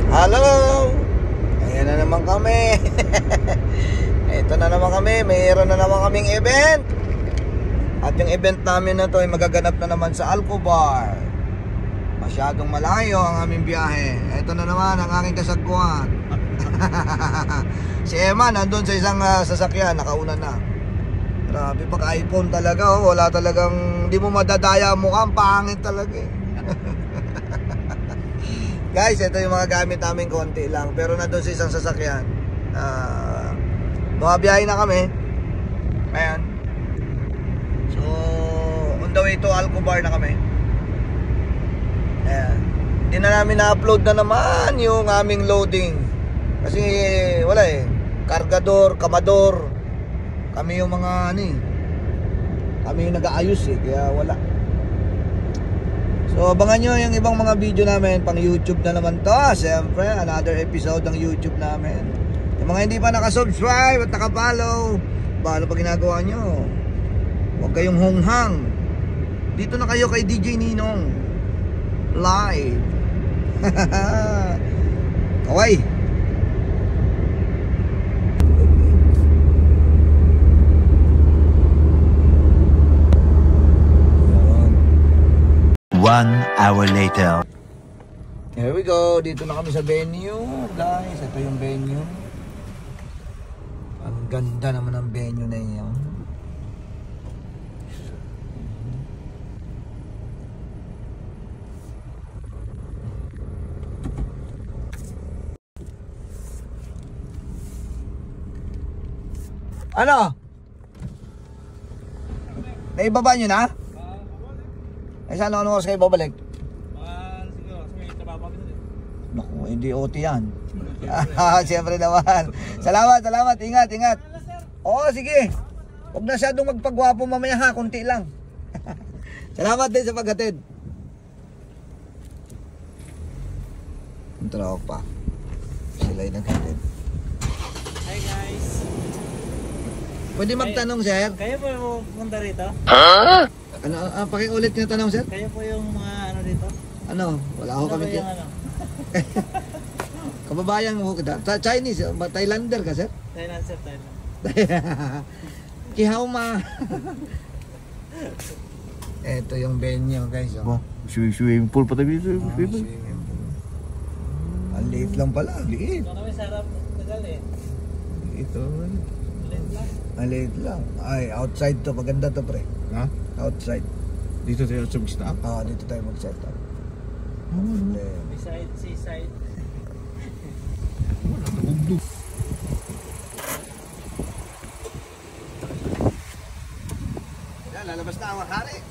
Hello! Ayan na naman kami. Ito na naman kami. Mayroon na naman kaming event. At yung event namin na to ay magaganap na naman sa Alcobar. Masyadong malayo ang aming biyahe. Ito na naman ang aking kasagpuan. Si Emma nandun sa isang sasakyan. Nakauna na. Grabe, pag iPhone talaga, oh. Wala talagang, hindi mo madadaya mo ka. Ang pangit talaga eh. Guys, ito yung mga gamit namin, konti lang. Pero nandun sa isang sasakyan. Bumabiyahe na kami. Ayan. So, on the way to Alcobar na kami. Ayan. Hindi na namin na-upload na naman yung aming loading. Kasi wala eh. Kargador, kamador. Kami yung mga ano eh. Kami yung nag-aayos eh. Kaya wala. So abangan nyo yung ibang mga video namin. Pang YouTube na naman to. Siyempre, another episode ng YouTube namin. Yung mga hindi pa nakasubscribe at nakapollow, paano pa ginagawa nyo? Huwag kayong honghang. Dito na kayo kay DJ Ninong live. Kaway. One hour later. Here we go. Dito na kami sa venue, guys. Ito yung venue. Ang ganda naman ng venue na yun. Ano? Naibaba nyo na? Ay sana ano oras kayo babalik? Siguro, kasi may trabaho kami doon eh. Naku, hindi OT yan. Siyempre naman. Salamat, salamat. Ingat, ingat. Oo, sige. Huwag na masyadong magpagwapo mamaya ha. Kunti lang. Salamat din sa paghatid. Ang tropa. Sila yung naghatid. Hi guys. Pwede magtanong, sir? Kayo po yung pumunta rito? Ano, pakiulit yung tanong, sir? Kayo po yung mga ano dito? Ano? Wala ako kami. Yung ano? Kababayan mo kita. Chinese, Thailander ka, sir? Thailand, sir, Thailand. Kihaw ma. Ito yung venue, guys. Oh. Swimming pool pa tayo dito. Swimming pool. Ang liit lang pala. Liit. Ito kami sarap tagal eh. Ito. Liit lang. Ang liit lang. Ay, outside to. Maganda to, pre. Ha? Outside. Dito tayo sa mag-stop? Dito tayo mag-set up. Beside, seaside. Lalabas na ang hari.